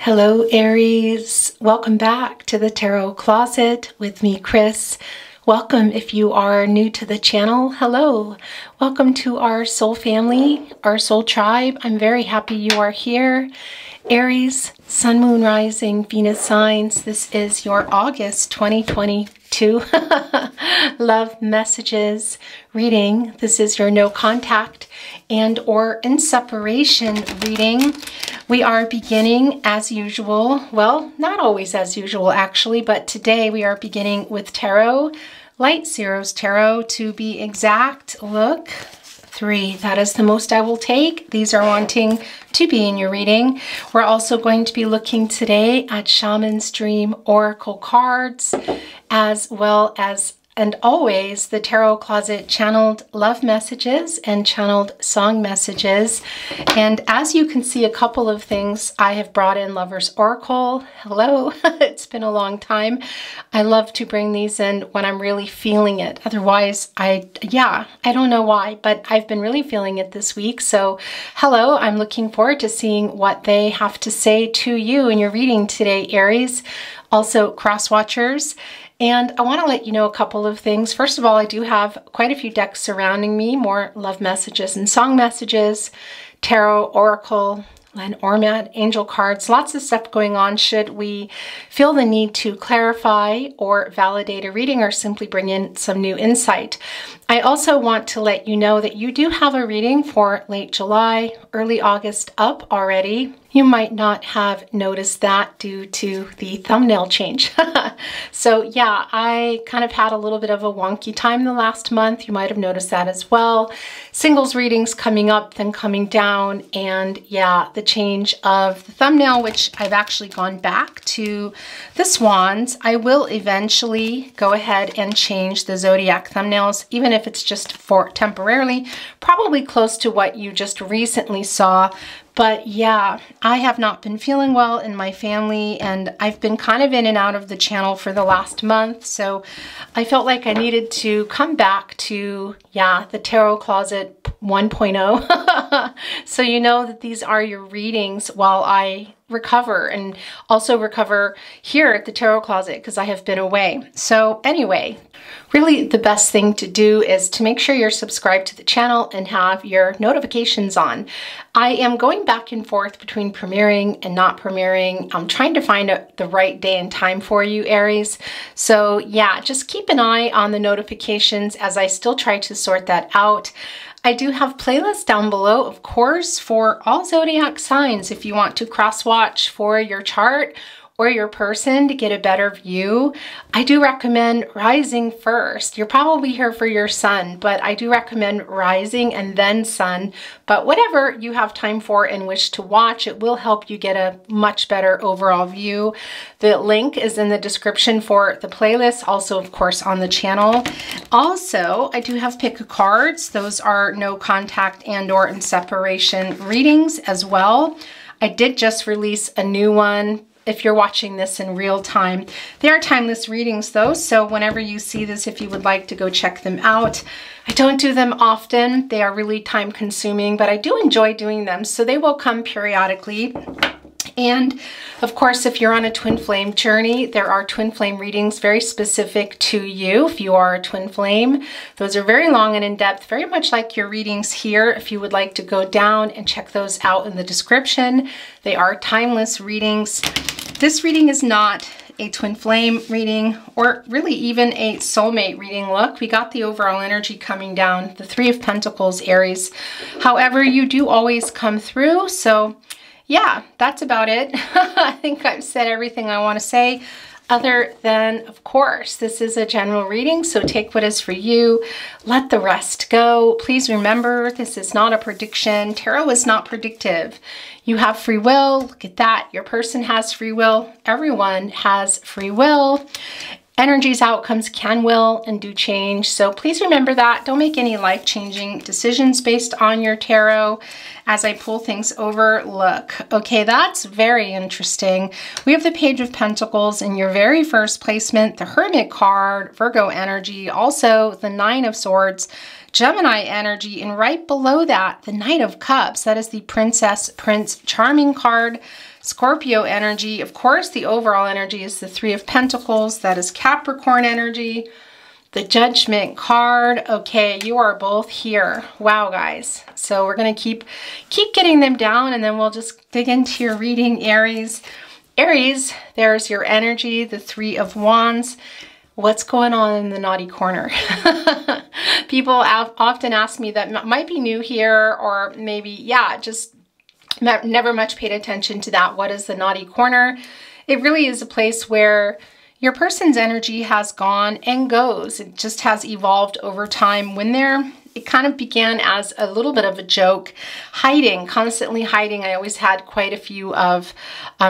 Hello, Aries. Welcome back to the Tarot Closet with me, Chris. Welcome if you are new to the channel. Hello. Welcome to our soul family, our soul tribe. I'm very happy you are here. Aries, Sun, Moon, Rising, Venus signs. This is your August 2022 love messages reading. This is your no contact and or in separation reading. We are beginning as usual. Well, not always as usual actually, but today we are beginning with tarot, Light Zeros Tarot to be exact. Look, 3. That is the most I will take. These are wanting to be in your reading. We're also going to be looking today at Shaman's Dream Oracle cards, as well as and always the Tarot Closet channeled love messages and channeled song messages. And as you can see, a couple of things I have brought in Lover's Oracle. Hello, it's been a long time. I love to bring these in when I'm really feeling it. Otherwise, I don't know why, but I've been really feeling it this week. So hello, I'm looking forward to seeing what they have to say to you in your reading today, Aries. Also, cross watchers. And I want to let you know a couple of things. First of all, I do have quite a few decks surrounding me, more love messages and song messages, tarot, oracle, Lenormand, angel cards, lots of stuff going on should we feel the need to clarify or validate a reading or simply bring in some new insight. I also want to let you know that you do have a reading for late July, early August up already. You might not have noticed that due to the thumbnail change. So yeah, I kind of had a little bit of a wonky time the last month. You might have noticed that as well. Singles readings coming up, then coming down, and yeah, the change of the thumbnail, which I've actually gone back to the swans. I will eventually go ahead and change the zodiac thumbnails, even if it's just for temporarily, probably close to what you just recently saw. But yeah, I have not been feeling well in my family, and I've been kind of in and out of the channel for the last month. So I felt like I needed to come back to, the Tarot Closet 1.0. So you know that these are your readings while I recover, and also recover here at the Tarot Closet because I have been away. So anyway, really the best thing to do is to make sure you're subscribed to the channel and have your notifications on. I am going back and forth between premiering and not premiering. I'm trying to find the right day and time for you, Aries. So yeah, just keep an eye on the notifications as I still try to sort that out. I do have playlists down below, of course, for all zodiac signs if you want to cross-watch for your chart or your person to get a better view. I do recommend rising first. You're probably here for your sun, but I do recommend rising and then sun. But whatever you have time for and wish to watch, it will help you get a much better overall view. The link is in the description for the playlist, also of course on the channel. Also, I do have pick a cards. Those are no contact and or in separation readings as well. I did just release a new one. If you're watching this in real time. They are timeless readings though, so whenever you see this, if you would like to go check them out. I don't do them often. They are really time consuming, but I do enjoy doing them, so they will come periodically. And of course, if you're on a twin flame journey, there are twin flame readings very specific to you if you are a twin flame. Those are very long and in depth, very much like your readings here. If you would like to go down and check those out in the description, they are timeless readings. This reading is not a twin flame reading or really even a soulmate reading. Look, we got the overall energy coming down, the 3 of Pentacles, Aries. However, you do always come through. So yeah, that's about it. I think I've said everything I want to say, other than, of course, this is a general reading, so take what is for you, let the rest go. Please remember, this is not a prediction. Tarot is not predictive. You have free will. Look at that. Your person has free will. Everyone has free will. Energies, outcomes can, will, and do change. So please remember that. Don't make any life-changing decisions based on your tarot. As I pull things over, look. Okay, that's very interesting. We have the Page of Pentacles in your very first placement, the Hermit card, Virgo energy, also the 9 of Swords, Gemini energy, and right below that, the Knight of Cups. That is the Princess, Prince Charming card. Scorpio energy. Of course, the overall energy is the Three of Pentacles. That is Capricorn energy. The Judgment card. Okay, you are both here. Wow, guys. So we're going to keep getting them down, and then we'll just dig into your reading, Aries. Aries, there's your energy, the Three of Wands. What's going on in the naughty corner? People often ask me that might be new here, or maybe, yeah, just never much paid attention to that. What is the naughty corner? It really is a place where your person's energy has gone and goes. It just has evolved over time. It kind of began as a little bit of a joke, hiding, constantly hiding. I always had quite a few of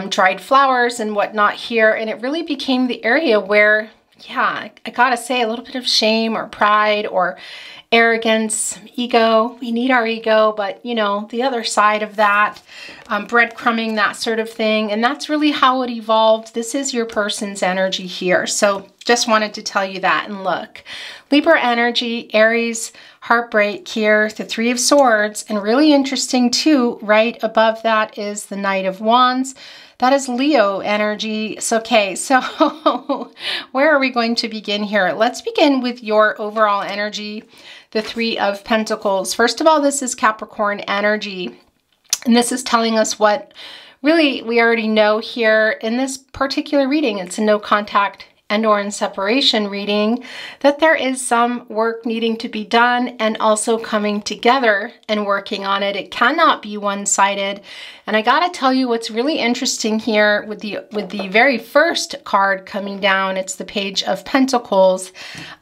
dried flowers and whatnot here, and it really became the area where, yeah, I gotta say, a little bit of shame or pride or arrogance, ego. We need our ego, but you know, the other side of that, breadcrumbing, that sort of thing. And that's really how it evolved. This is your person's energy here. So just wanted to tell you that. And look, Libra energy, Aries, heartbreak here, the Three of Swords, and really interesting too, right above that is the Knight of Wands. That is Leo energy. So, okay, so where are we going to begin here? Let's begin with your overall energy, the Three of Pentacles. First of all, this is Capricorn energy, and this is telling us what really we already know here in this particular reading. It's a no contact and/or in separation reading, that there is some work needing to be done and also coming together and working on it. It cannot be one-sided. And I gotta tell you what's really interesting here with the very first card coming down, it's the Page of Pentacles.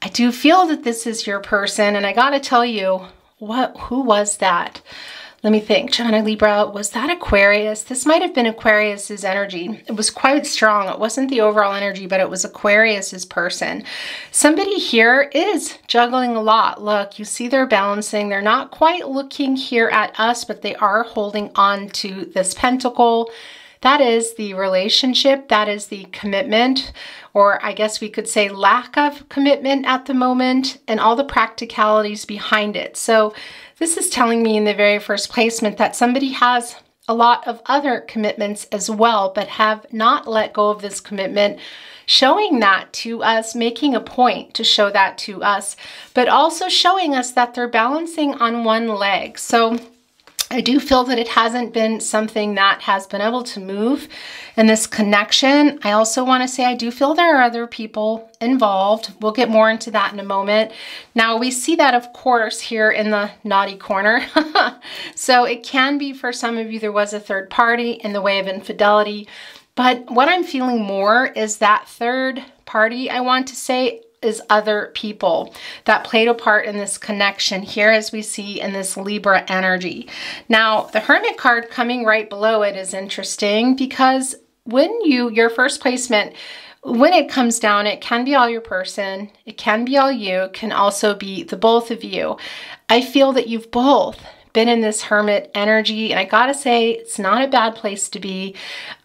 I do feel that this is your person, and I gotta tell you, who was that? Let me think. Gemini, Libra, was that Aquarius? This might have been Aquarius's energy. It was quite strong. It wasn't the overall energy, but it was Aquarius's person. Somebody here is juggling a lot. Look, you see they're balancing. They're not quite looking here at us, but they are holding on to this pentacle. That is the relationship. That is the commitment, or I guess we could say lack of commitment at the moment, and all the practicalities behind it. So this is telling me in the very first placement that somebody has a lot of other commitments as well, but have not let go of this commitment, showing that to us, making a point to show that to us, but also showing us that they're balancing on one leg. So I do feel that it hasn't been something that has been able to move in this connection. I also want to say I do feel there are other people involved. We'll get more into that in a moment. Now we see that, of course, here in the naughty corner. So it can be, for some of you, there was a third party in the way of infidelity. But what I'm feeling more is that third party, I want to say, is other people that played a part in this connection here, as we see in this Libra energy. Now, the Hermit card coming right below it is interesting, because when your first placement, when it comes down, it can be all your person, it can be all you, it can also be the both of you. I feel that you've both been in this Hermit energy, and I gotta say, it's not a bad place to be.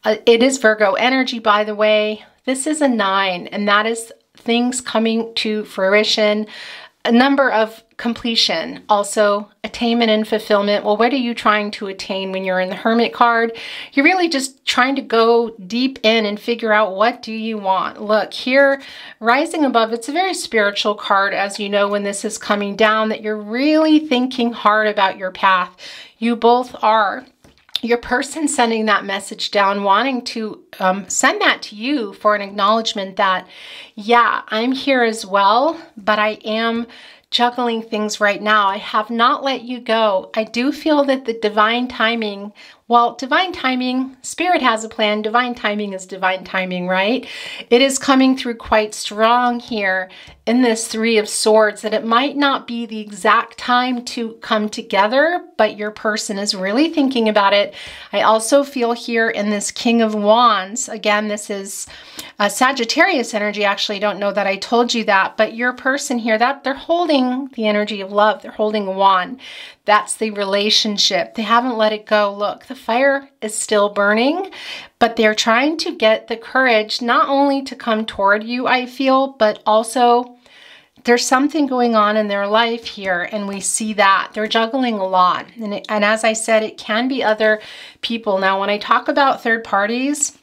It is Virgo energy, by the way. This is a 9, and that is things coming to fruition, a number of completion, also attainment and fulfillment. Well, what are you trying to attain when you're in the Hermit card? You're really just trying to go deep in and figure out, what do you want? Look here, rising above, it's a very spiritual card, as you know, when this is coming down, that you're really thinking hard about your path. You both are. Your person sending that message down, wanting to send that to you for an acknowledgement that, yeah, I'm here as well, but I am juggling things right now. I have not let you go. I do feel that the divine timing, well, divine timing, Spirit has a plan. Divine timing is divine timing, right? It is coming through quite strong here in this Three of Swords, that it might not be the exact time to come together, but your person is really thinking about it. I also feel here in this King of Wands, again, this is Sagittarius energy. Actually, don't know that I told you that, but your person here, that they're holding the energy of love. They're holding a wand. That's the relationship. They haven't let it go. Look, the fire is still burning, but they're trying to get the courage not only to come toward you, I feel, but also there's something going on in their life here, and we see that they're juggling a lot. And as I said, it can be other people. Now, when I talk about third parties,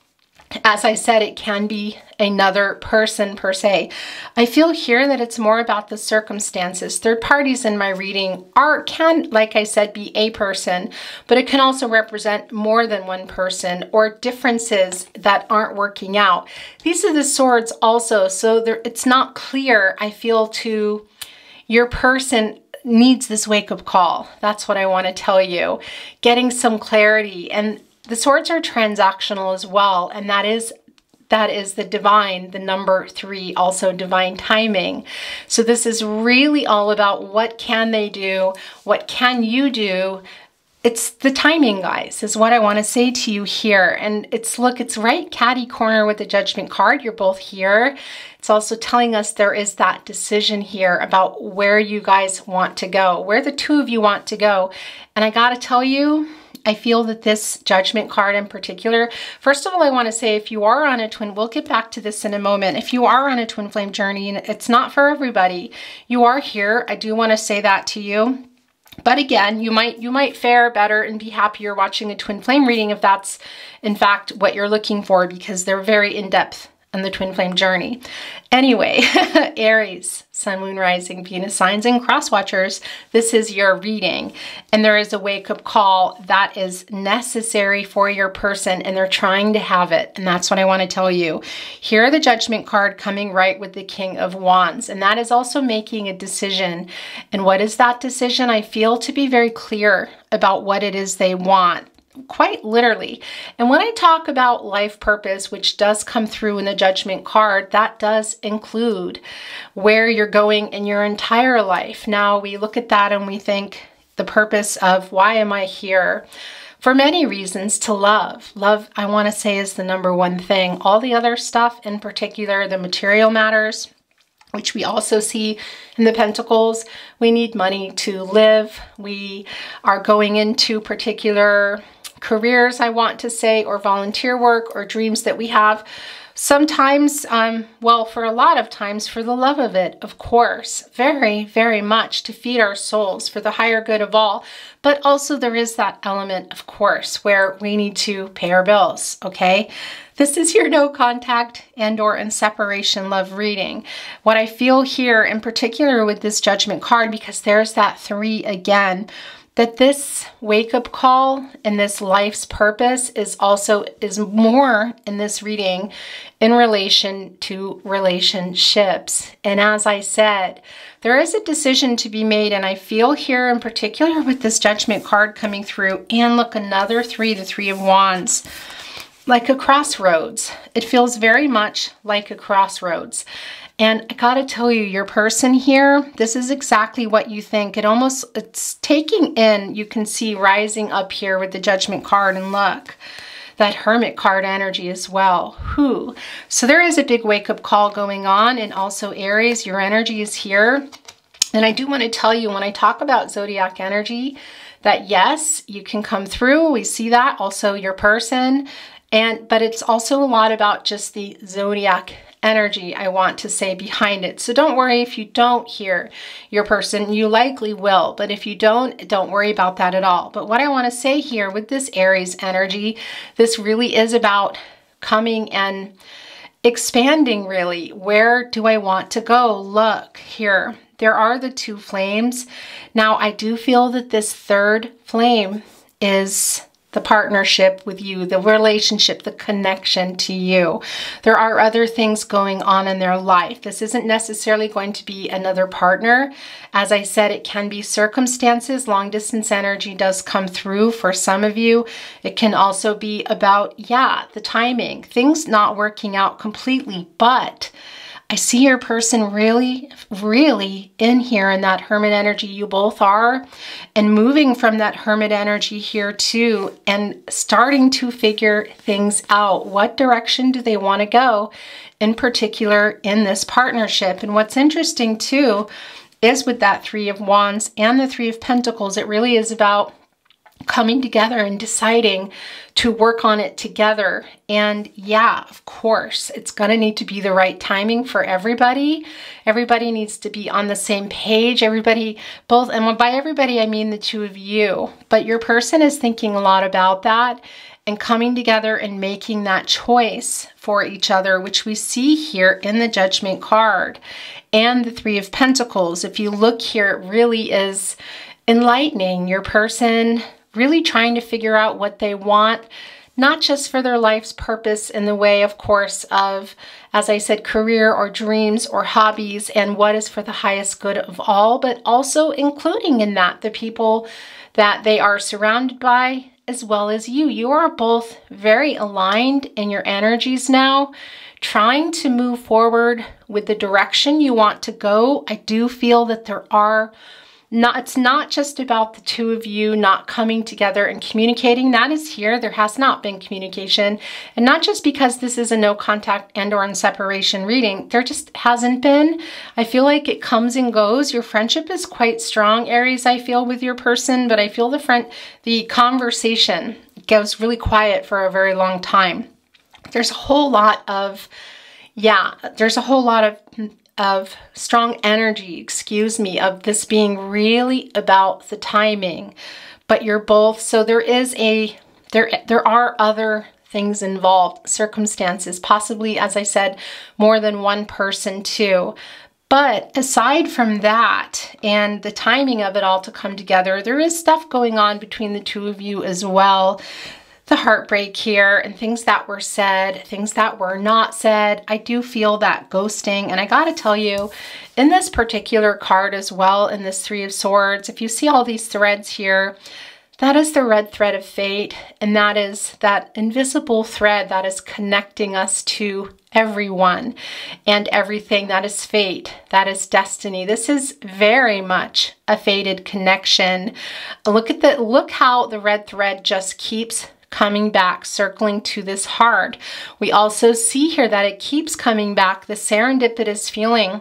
as I said, it can be another person per se. I feel here that it's more about the circumstances. Third parties in my reading can, like I said, be a person, but it can also represent more than one person or differences that aren't working out. These are the swords also, so it's not clear, I feel, to your person needs this wake-up call. That's what I want to tell you. Getting some clarity. And the swords are transactional as well, and that is the divine, the number 3, also divine timing. So this is really all about what can they do, what can you do. It's the timing, guys, is what I want to say to you here. And it's right catty corner with the Judgment card. You're both here. It's also telling us there is that decision here about where you guys want to go, where the two of you want to go. And I got to tell you, I feel that this Judgment card in particular, first of all, I want to say if you are on a twin, we'll get back to this in a moment. If you are on a twin flame journey, and it's not for everybody, you are here. I do want to say that to you. But again, you might fare better and be happier watching a twin flame reading if that's in fact what you're looking for, because they're very in-depth on the twin flame journey. Anyway, Aries, Sun, Moon, Rising, Venus signs, and cross watchers, this is your reading. And there is a wake-up call that is necessary for your person, and they're trying to have it. And that's what I want to tell you. Here, the Judgment card coming right with the King of Wands. And that is also making a decision. And what is that decision? I feel to be very clear about what it is they want. Quite literally. And when I talk about life purpose, which does come through in the Judgment card, that does include where you're going in your entire life. Now we look at that and we think the purpose of why am I here? For many reasons, to love. Love, I want to say, is the number one thing. All the other stuff, in particular, the material matters, which we also see in the Pentacles. We need money to live. We are going into particular careers, I want to say, or volunteer work or dreams that we have. Sometimes, well, for a lot of times, for the love of it, of course, very, very much to feed our souls for the higher good of all. But also there is that element, of course, where we need to pay our bills, okay? This is your no contact and/or in separation love reading. What I feel here in particular with this Judgment card, because there's that 3 again, that this wake-up call and this life's purpose is more in this reading in relation to relationships. And as I said, there is a decision to be made, and I feel here in particular with this Judgment card coming through, and look, another 3, the 3 of Wands, like a crossroads. It feels very much like a crossroads. And I gotta tell you, your person here, this is exactly what you think. It's taking in, you can see rising up here with the Judgment card, and look, that Hermit card energy as well. So there is a big wake-up call going on, and also Aries, your energy is here. And I do want to tell you, when I talk about zodiac energy, that yes, you can come through. We see that, also your person. But it's also a lot about just the zodiac energy, I want to say, behind it. So don't worry if you don't hear your person. You likely will, but if you don't worry about that at all. But what I want to say here with this Aries energy, this really is about coming and expanding, really. Where do I want to go? Look here. There are the 2 flames. Now, I do feel that this 3rd flame is the partnership with you, the relationship, the connection to you. There are other things going on in their life. This isn't necessarily going to be another partner. As I said, it can be circumstances. Long distance energy does come through for some of you. It can also be about, the timing, things not working out completely, but I see your person really, really in here in that Hermit energy. You both are, and moving from that Hermit energy here too, and starting to figure things out. What direction do they want to go in particular in this partnership? And what's interesting too is with that 3 of Wands and the 3 of Pentacles, it really is about coming together and deciding to work on it together. And yeah, of course, it's going to need to be the right timing for everybody. Everybody needs to be on the same page. Everybody, both, and by everybody, I mean the two of you. But your person is thinking a lot about that and coming together and making that choice for each other, which we see here in the Judgment card and the Three of Pentacles. If you look here, it really is enlightening. Your person really trying to figure out what they want, not just for their life's purpose in the way, of course, of, as I said, career or dreams or hobbies and what is for the highest good of all, but also including in that the people that they are surrounded by, as well as you. You are both very aligned in your energies now, trying to move forward with the direction you want to go. I do feel that it's not just about the two of you not coming together and communicating. That is here. There has not been communication. And not just because this is a no contact and or in separation reading. There just hasn't been. I feel like it comes and goes. Your friendship is quite strong, Aries, I feel, with your person. But I feel the conversation goes really quiet for a very long time. There's a whole lot of, of strong energy, of this being really about the timing, but you're both, so there are other things involved, circumstances, possibly, as I said, more than one person too. But aside from that and the timing of it all to come together, there is stuff going on between the two of you as well. The heartbreak here and things that were said, things that were not said. I do feel that ghosting. And I got to tell you, in this particular card as well, in this Three of Swords, if you see all these threads here, that is the red thread of fate. And that is that invisible thread that is connecting us to everyone and everything. That is fate. That is destiny. This is very much a fated connection. Look how the red thread just keeps coming back, circling to this heart. We also see here that it keeps coming back, the serendipitous feeling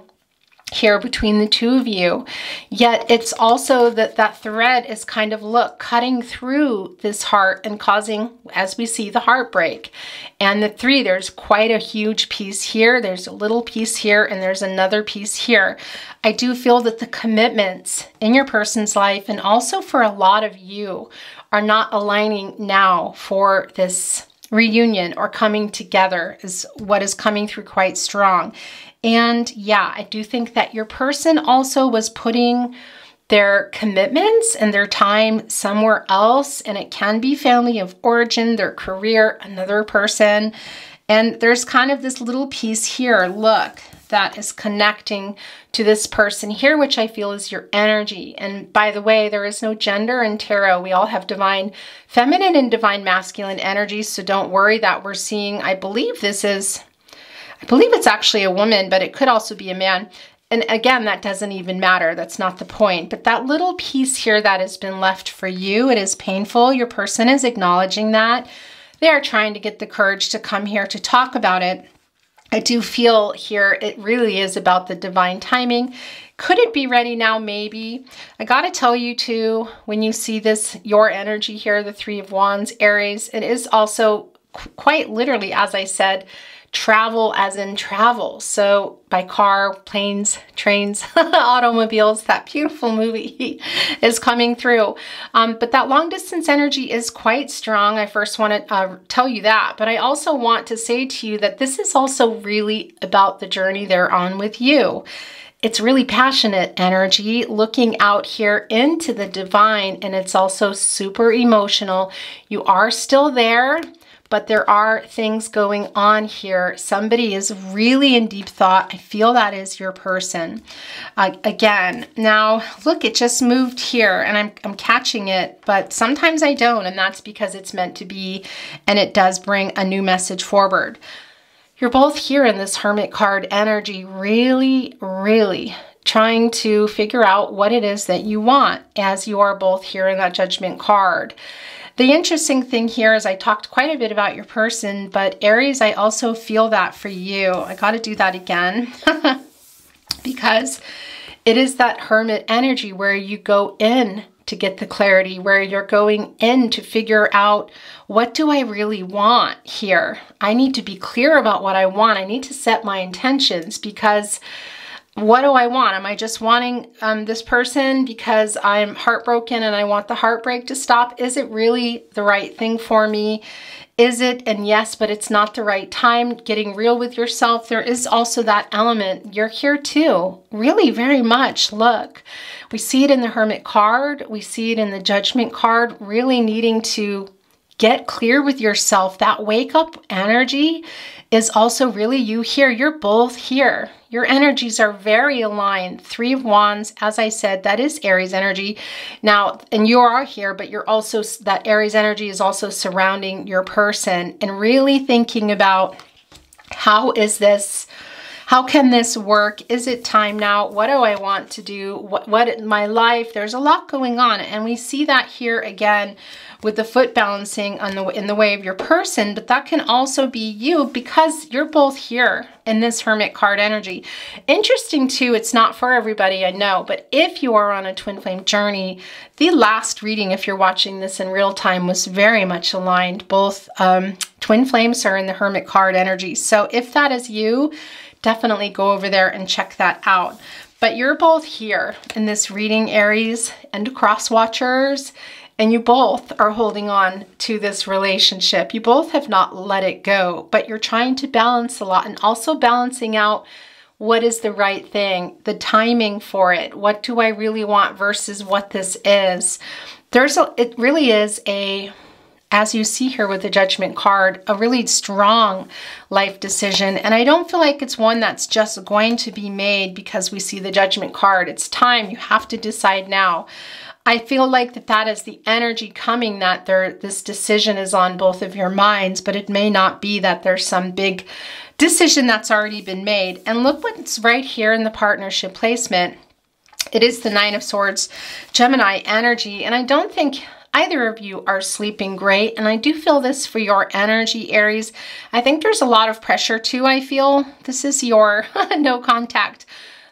here between the two of you. Yet it's also that thread is kind of, cutting through this heart and causing, as we see, the heartbreak. And the three, there's quite a huge piece here. There's a little piece here and there's another piece here. I do feel that the commitments in your person's life and also for a lot of you are not aligning now for this reunion or coming together is what is coming through quite strong. And yeah, I do think that your person also was putting their commitments and their time somewhere else, and it can be family of origin, their career, another person. And there's kind of this little piece here, that is connecting to this person here, which I feel is your energy. And by the way, there is no gender in tarot. We all have divine feminine and divine masculine energies. So don't worry that we're seeing, I believe it's actually a woman, but it could also be a man. And again, that doesn't even matter. That's not the point. But that little piece here that has been left for you, it is painful. Your person is acknowledging that. They are trying to get the courage to come here to talk about it. I do feel here it really is about the divine timing. Could it be ready now? Maybe. I got to tell you too, when you see this, your energy here, the Three of Wands, Aries, it is also quite literally, as I said, travel as in travel. So by car, planes, trains, automobiles, that beautiful movie is coming through. But that long distance energy is quite strong. I first want to tell you that, but I also want to say to you that this is also really about the journey they're on with you. It's really passionate energy looking out here into the divine, and it's also super emotional. You are still there, but there are things going on here. Somebody is really in deep thought. I feel that is your person. Again, now look, it just moved here and I'm catching it, but sometimes I don't, and that's because it's meant to be, and it does bring a new message forward. You're both here in this Hermit card energy, really, really trying to figure out what it is that you want, as you are both here in that Judgment card. The interesting thing here is I talked quite a bit about your person, but Aries, I also feel that for you. I got to do that again because it is that Hermit energy where you go in to get the clarity, where you're going in to figure out, what do I really want here? I need to be clear about what I want. I need to set my intentions, because what do I want? Am I just wanting this person because I'm heartbroken and I want the heartbreak to stop? Is it really the right thing for me? Is it? And yes, but it's not the right time. Getting real with yourself. There is also that element. You're here too. Really, very much. Look, we see it in the Hermit card. We see it in the Judgment card. Really needing to get clear with yourself. That wake up energy is also really you here. You're both here. Your energies are very aligned. 3 of Wands, as I said, that is Aries energy. Now, and you are here, but you're also, that Aries energy is also surrounding your person, and really thinking about, how is this? How can this work? Is it time now? What do I want to do? What in my life? There's a lot going on. And we see that here again with the foot balancing in the way of your person, but that can also be you, because you're both here in this Hermit card energy. Interesting too, it's not for everybody, I know, but if you are on a twin flame journey, the last reading, if you're watching this in real time, was very much aligned. Both twin flames are in the Hermit card energy. So if that is you, definitely go over there and check that out. But you're both here in this reading, Aries and cross watchers, and you both are holding on to this relationship. You both have not let it go, but you're trying to balance a lot, and also balancing out what is the right thing, the timing for it. What do I really want versus what this is? It really is a, as you see here with the Judgment card, a really strong life decision. And I don't feel like it's one that's just going to be made because we see the Judgment card. It's time. You have to decide now. I feel like that is the energy coming, that this decision is on both of your minds, but it may not be that there's some big decision that's already been made. And look what's right here in the partnership placement. It is the 9 of Swords, Gemini energy. And I don't think either of you are sleeping great. And I do feel this for your energy, Aries. I think there's a lot of pressure too, I feel. This is your no contact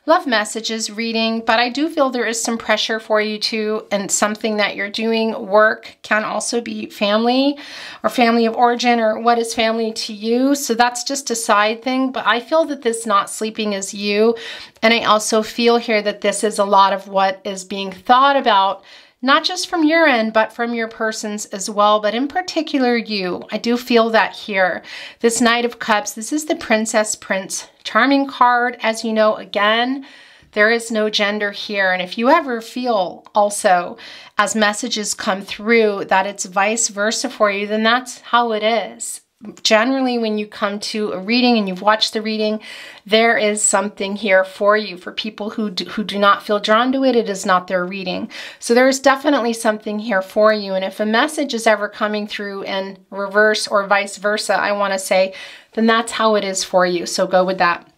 love messages reading, but I do feel there is some pressure for you too, and something that you're doing. Work can also be family or family of origin, or what is family to you. So that's just a side thing, but I feel that this not sleeping is you. And I also feel here that this is a lot of what is being thought about, not just from your end, but from your person's as well, but in particular you. I do feel that here. This Knight of Cups, this is the Princess Prince Charming card. As you know, again, there is no gender here. And if you ever feel also, as messages come through, that it's vice versa for you, then that's how it is. Generally, when you come to a reading and you've watched the reading, there is something here for you. For people who do not feel drawn to it, it is not their reading. So there is definitely something here for you. And if a message is ever coming through in reverse or vice versa, I want to say, then that's how it is for you. So go with that.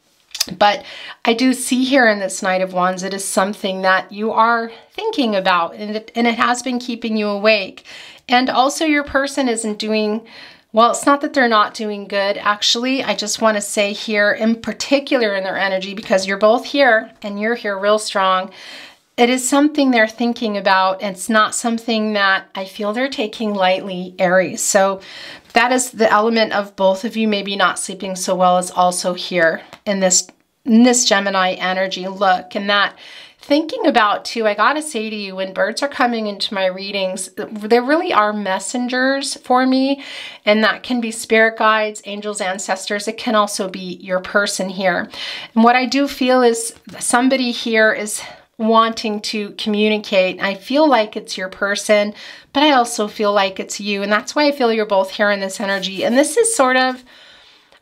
But I do see here in this Knight of Wands, it is something that you are thinking about, and it has been keeping you awake. And also your person isn't doing, well, it's not that they're not doing good, actually. I just want to say here, in particular in their energy, because you're both here and you're here real strong, it is something they're thinking about. It's not something that I feel they're taking lightly, Aries. So that is the element of both of you maybe not sleeping so well, is also here in this Gemini energy. Look, and that thinking about too, I gotta say to you, when birds are coming into my readings, there really are messengers for me, and that can be spirit guides, angels, ancestors. It can also be your person here. And what I do feel is somebody here is wanting to communicate. I feel like it's your person, but I also feel like it's you. And that's why I feel you're both here in this energy. And this is sort of,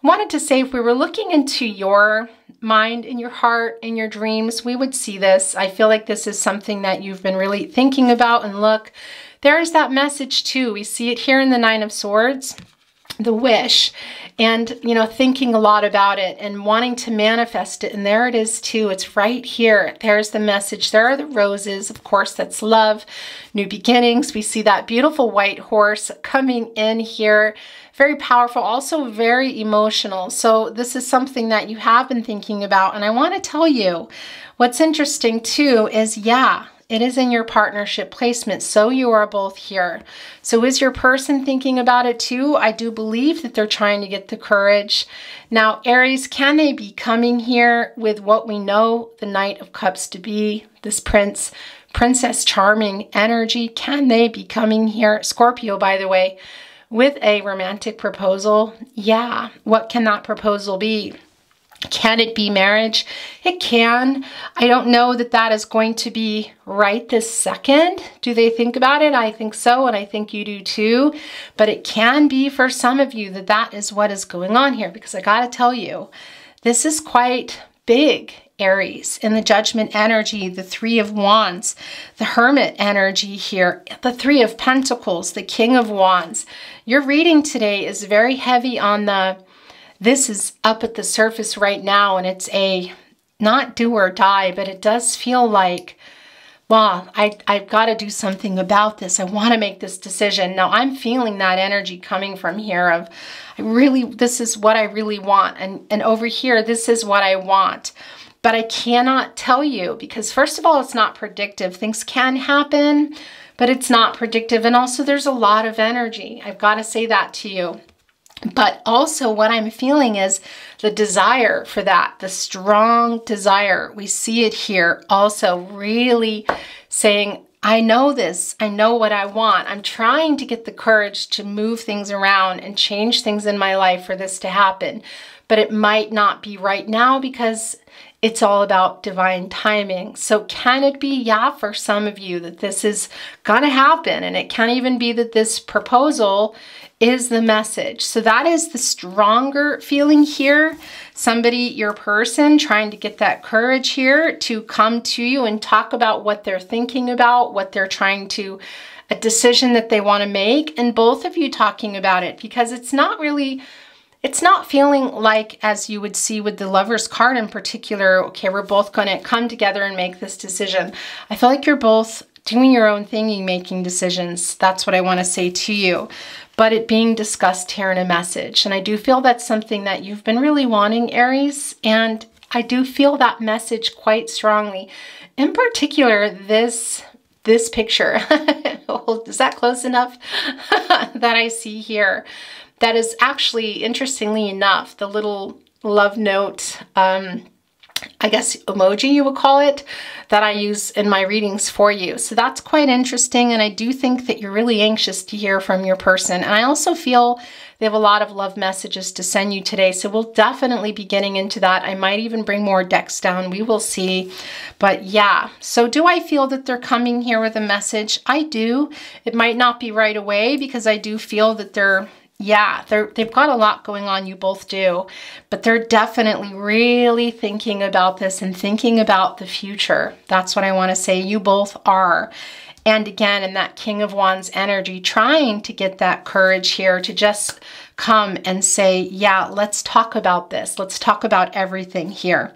I wanted to say, if we were looking into your mind and your heart and your dreams, we would see this. I feel like this is something that you've been really thinking about. And look, there is that message too. We see it here in the 9 of Swords, the wish, and, you know, thinking a lot about it and wanting to manifest it. And there it is too. It's right here. There's the message. There are the roses. Of course, that's love, new beginnings. We see that beautiful white horse coming in here. Very powerful, also very emotional. So this is something that you have been thinking about. And I want to tell you, what's interesting too is, yeah, It is in your partnership placement, so you are both here. So is your person thinking about it too? I do believe that they're trying to get the courage. Now, Aries, can they be coming here with what we know the Knight of Cups to be, this Princess Charming energy? Can they be coming here, Scorpio, by the way, with a romantic proposal? Yeah, what can that proposal be? Can it be marriage? It can. I don't know that that is going to be right this second. Do they think about it? I think so, and I think you do too. But it can be for some of you that that is what is going on here, because I got to tell you, this is quite big, Aries, in the Judgment energy, the Three of Wands, the Hermit energy here, the Three of Pentacles, the King of Wands. Your reading today is very heavy on this is up at the surface right now, and it's a not do or die, but it does feel like, well, I've got to do something about this. I want to make this decision. Now, I'm feeling that energy coming from here of, this is what I really want. And over here, this is what I want. But I cannot tell you because, first of all, it's not predictive. Things can happen, but it's not predictive. And also, there's a lot of energy. I've got to say that to you. But also what I'm feeling is the desire for that, the strong desire. We see it here also really saying, I know this, I know what I want. I'm trying to get the courage to move things around and change things in my life for this to happen. But it might not be right now because it's all about divine timing. So can it be, yeah, for some of you that this is gonna happen, and it can even be that this proposal is the message. So that is the stronger feeling here. Somebody, your person, trying to get that courage here to come to you and talk about what they're thinking about, what they're trying to, a decision that they want to make, and both of you talking about it, because it's not feeling like, as you would see with the Lover's card in particular, okay, we're both going to come together and make this decision. I feel like you're both doing your own thinking, making decisions. That's what I want to say to you. But it being discussed here in a message. And I do feel that's something that you've been really wanting, Aries. And I do feel that message quite strongly. In particular, this picture. Is that close enough? That I see here. That is actually, interestingly enough, the little love note, I guess emoji you would call it, that I use in my readings for you. So that's quite interesting, and I do think that you're really anxious to hear from your person. And I also feel they have a lot of love messages to send you today, so we'll definitely be getting into that. I might even bring more decks down. We will see. But yeah, so do I feel that they're coming here with a message? I do. It might not be right away because I do feel that they've got a lot going on, you both do, but they're definitely really thinking about this and thinking about the future. That's what I want to say. You both are. And again, in that King of Wands energy, trying to get that courage here to just come and say, yeah, let's talk about this. Let's talk about everything here.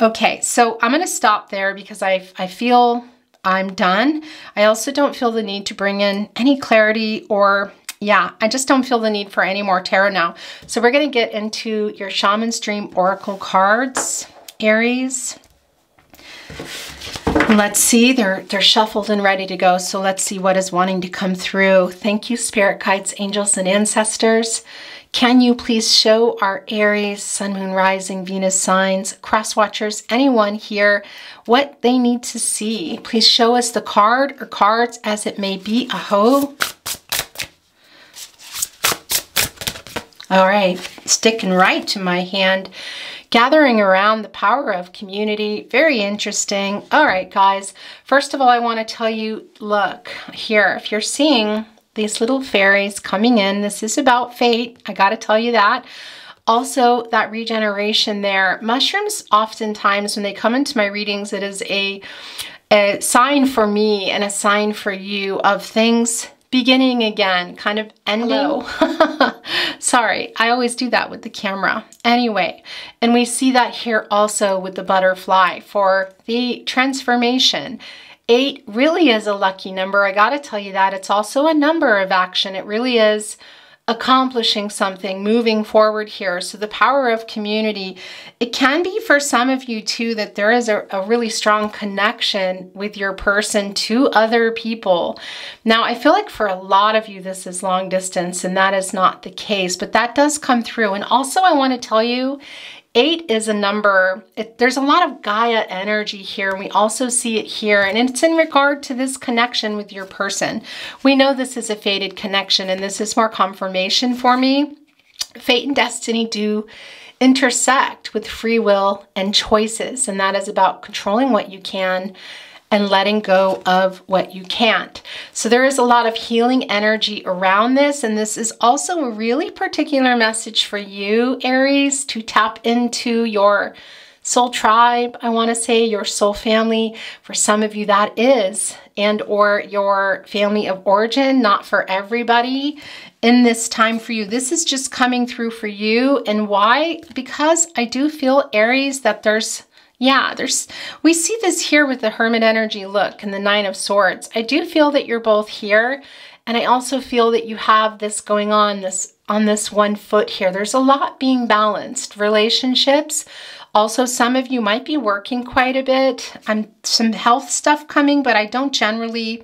Okay, so I'm going to stop there because I feel I'm done. I also don't feel the need to bring in any clarity or I just don't feel the need for any more tarot now. So we're going to get into your Shaman's Dream Oracle cards, Aries. Let's see, they're shuffled and ready to go. So let's see what is wanting to come through. Thank you, spirit guides, angels, and ancestors. Can you please show our Aries, Sun, Moon, Rising, Venus signs, cross watchers, anyone here, what they need to see? Please show us the card or cards as it may be. Aho. All right, sticking right to my hand, gathering around the power of community. Very interesting. All right, guys. First of all, I want to tell you, look here, if you're seeing these little fairies coming in, this is about fate. I got to tell you that. Also, that regeneration there. Mushrooms, oftentimes, when they come into my readings, it is a sign for me and a sign for you of things beginning again, kind of ending. Sorry, I always do that with the camera. Anyway, and we see that here also with the butterfly for the transformation. 8 really is a lucky number. I got to tell you that. It's also a number of action. It really is accomplishing something, moving forward here. So the power of community, it can be for some of you too that there is a really strong connection with your person to other people. Now, I feel like for a lot of you, this is long distance, and that is not the case, but that does come through. And also I want to tell you, 8 is a number, there's a lot of Gaia energy here, and we also see it here, and it's in regard to this connection with your person. We know this is a fated connection, and this is more confirmation for me. Fate and destiny do intersect with free will and choices, and that is about controlling what you can and letting go of what you can't. So there is a lot of healing energy around this, and this is also a really particular message for you, Aries, to tap into your soul tribe, I want to say, your soul family. For some of you that is, and or your family of origin, not for everybody. In this time for you, this is just coming through for you. And why? Because I do feel, Aries, that we see this here with the Hermit energy, look, and the 9 of Swords. I do feel that you're both here, and I also feel that you have this going on this one foot here. There's a lot being balanced. Relationships. Also, some of you might be working quite a bit. Some health stuff coming, but I don't generally,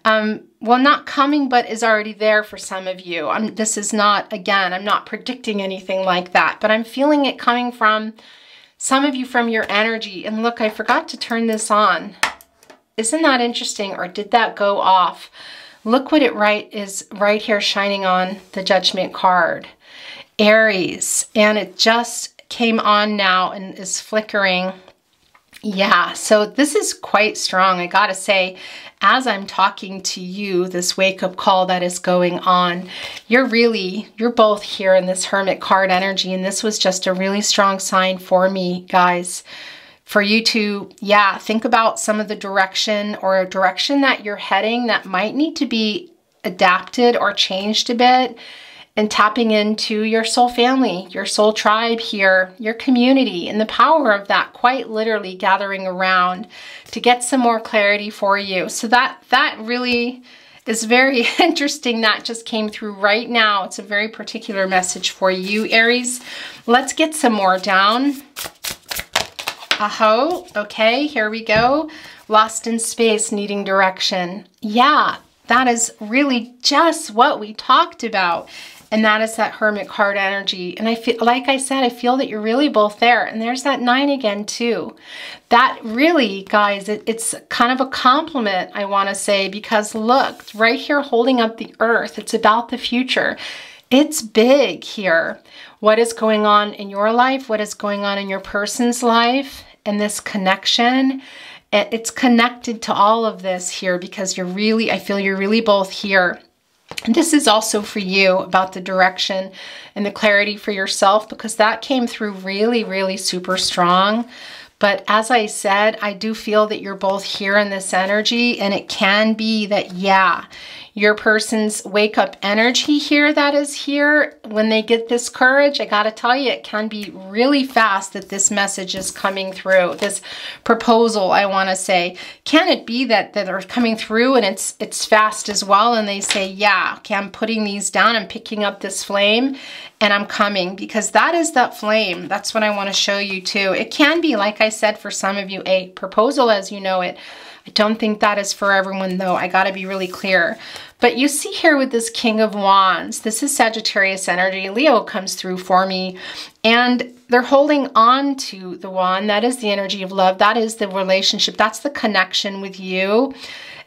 well, not coming, but is already there for some of you. This is not, again, I'm not predicting anything like that, but I'm feeling it coming from some of you from your energy. And look, I forgot to turn this on. Isn't that interesting? Or did that go off? Look what it is right here shining on the Judgment card. Aries. And it just came on now and is flickering. Yeah, so this is quite strong, I gotta say. As I'm talking to you, this wake-up call that is going on, you're both here in this Hermit card energy, and this was just a really strong sign for me, guys, for you to, think about some of the direction or a direction that you're heading that might need to be adapted or changed a bit, and tapping into your soul family, your soul tribe here, your community, and the power of that quite literally gathering around to get some more clarity for you. So that really is very interesting. That just came through right now. It's a very particular message for you, Aries. Let's get some more down. Aho, okay, here we go. Lost in space, needing direction. Yeah, that is really just what we talked about. And that is that Hermit card energy. And I feel, like I said, I feel that you're really both there. And there's that 9 again too. That really, guys, it's kind of a compliment, I want to say, because look, right here holding up the earth. It's about the future. It's big here. What is going on in your life? What is going on in your person's life? And this connection, it's connected to all of this here because I feel you're really both here. And this is also for you about the direction and the clarity for yourself, because that came through really, really super strong. But as I said, I do feel that you're both here in this energy, and it can be that, your person's wake up energy here that is here, when they get this courage, I gotta tell you, it can be really fast that this message is coming through, this proposal, I wanna say. Can it be that they're coming through and it's fast as well, and they say, okay, I'm putting these down, I'm picking up this flame, and I'm coming, because that is that flame. That's what I wanna show you too. It can be, like I said, for some of you, a proposal as you know it. I don't think that is for everyone though. I gotta be really clear. But you see here with this King of Wands, this is Sagittarius energy. Leo comes through for me, and they're holding on to the wand. That is the energy of love. That is the relationship. That's the connection with you.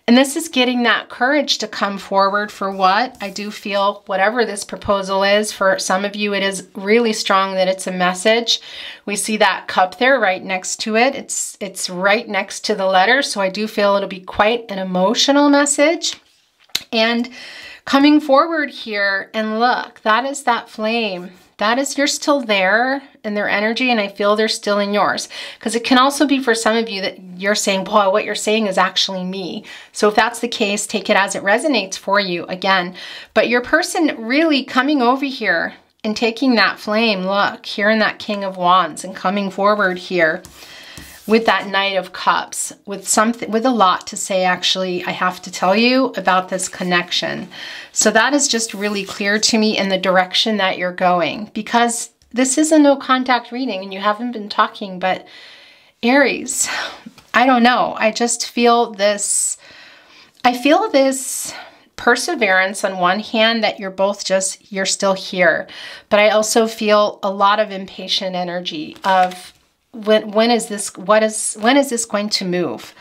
And this is getting that courage to come forward for what? I do feel whatever this proposal is, for some of you, it is really strong that it's a message. We see that cup there right next to it. It's right next to the letter. So I do feel it'll be quite an emotional message. And coming forward here, and look, that is that flame. That is, you're still there in their energy, and I feel they're still in yours. Because it can also be for some of you that you're saying, boy, what you're saying is actually me. So if that's the case, take it as it resonates for you again. But your person really coming over here and taking that flame, look, here in that King of Wands, and coming forward here. with that Knight of Cups, with a lot to say, actually, I have to tell you about this connection. So that is just really clear to me in the direction that you're going, because this is a no contact reading and you haven't been talking, but Aries, I don't know. I just feel this, I feel this perseverance on one hand, that you're both just, you're still here. But I also feel a lot of impatient energy of when is this going to move?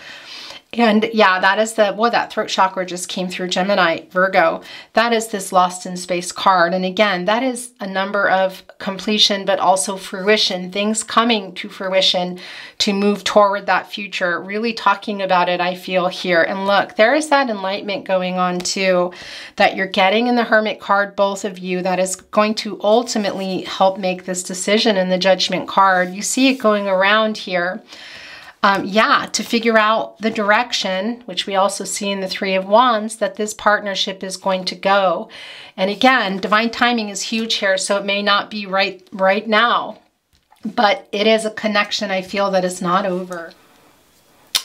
And yeah, that is the, well, that throat chakra just came through Gemini, Virgo. That is this lost in space card. And again, that is a number of completion, but also fruition, things coming to fruition to move toward that future, really talking about it, I feel here. And look, there is that enlightenment going on too, that you're getting in the Hermit card, both of you, that is going to ultimately help make this decision in the Judgment card. You see it going around here. Yeah, to figure out the direction, which we also see in the Three of Wands, that this partnership is going to go. And again, divine timing is huge here, so it may not be right now, but it is a connection, I feel, that is not over.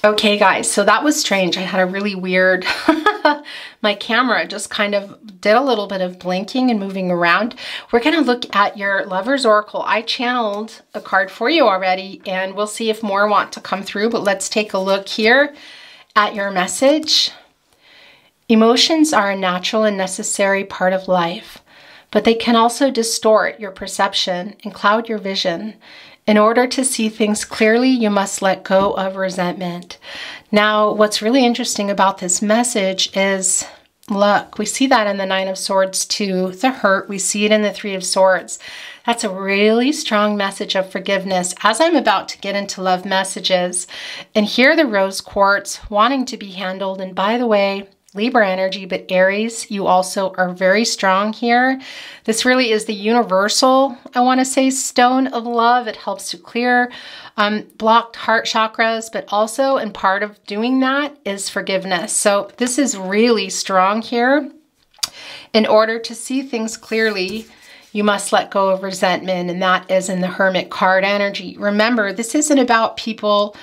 Okay, guys, so that was strange. I had a really weird, my camera just kind of did a little bit of blinking and moving around. We're going to look at your Lover's Oracle. I channeled a card for you already, and we'll see if more want to come through, but let's take a look here at your message. Emotions are a natural and necessary part of life, but they can also distort your perception and cloud your vision. In order to see things clearly, you must let go of resentment. Now, what's really interesting about this message is, look, we see that in the Nine of Swords too, the hurt. We see it in the Three of Swords. That's a really strong message of forgiveness. As I'm about to get into love messages, and here the Rose Quartz wanting to be handled. And by the way, Libra energy, but Aries, you also are very strong here. This really is the universal, I want to say, stone of love. It helps to clear blocked heart chakras, but also, and part of doing that is forgiveness. So this is really strong here. In order to see things clearly, you must let go of resentment, and that is in the Hermit card energy. Remember, this isn't about people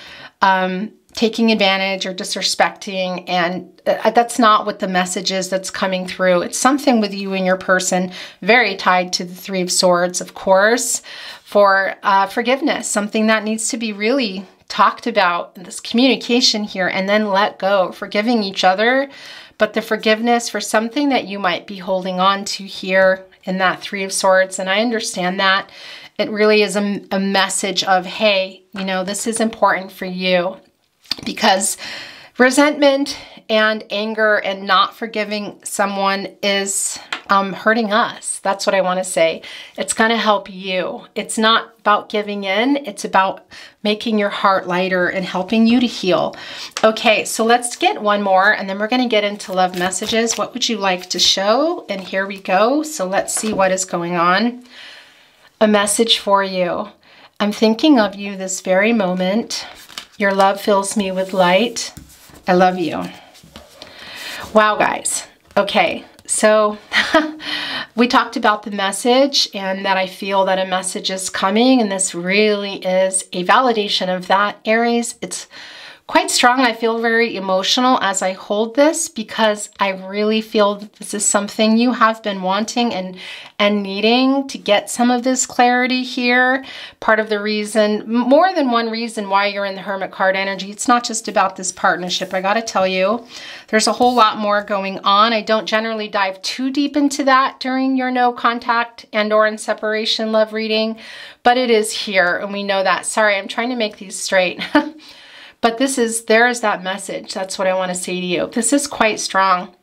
taking advantage or disrespecting, and that's not what the message is that's coming through. It's something with you and your person, very tied to the Three of Swords, of course, for forgiveness, something that needs to be really talked about, this communication here, and then let go, forgiving each other, but the forgiveness for something that you might be holding on to here in that Three of Swords. And I understand that. It really is a message of, hey, you know, this is important for you. Because resentment and anger and not forgiving someone is hurting us. That's what I want to say. It's going to help you. It's not about giving in. It's about making your heart lighter and helping you to heal. Okay, so let's get one more, and then we're going to get into love messages. What would you like to show? And here we go. So let's see what is going on. A message for you. I'm thinking of you this very moment. Your love fills me with light. I love you. Wow, guys. Okay, so we talked about the message and that I feel that a message is coming, and this really is a validation of that, Aries. It's quite strong. I feel very emotional as I hold this, because I really feel that this is something you have been wanting and needing to get some of this clarity here. Part of the reason, more than one reason why you're in the Hermit card energy. It's not just about this partnership. I got to tell you, there's a whole lot more going on. I don't generally dive too deep into that during your no contact and or in separation love reading, but it is here, and we know that. Sorry, I'm trying to make these straight. But there is that message. That's what I want to say to you. This is quite strong.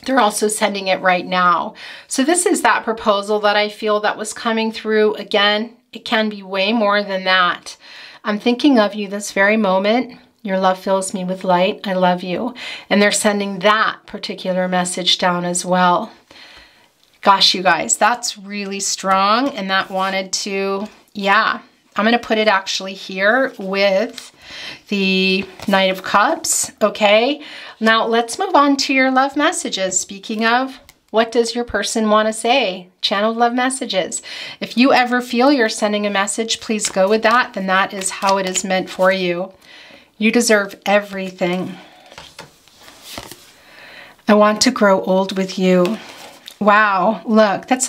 They're also sending it right now. So this is that proposal that I feel that was coming through. Again, it can be way more than that. I'm thinking of you this very moment. Your love fills me with light. I love you. And they're sending that particular message down as well. Gosh, you guys, that's really strong. And that wanted to, yeah. I'm going to put it actually here with the Knight of Cups. Okay, now let's move on to your love messages. Speaking of, What does your person want to say? Channeled love messages. If you ever feel you're sending a message, please go with that. Then that is how it is meant for you. You deserve everything. I want to grow old with you. Wow, look, that's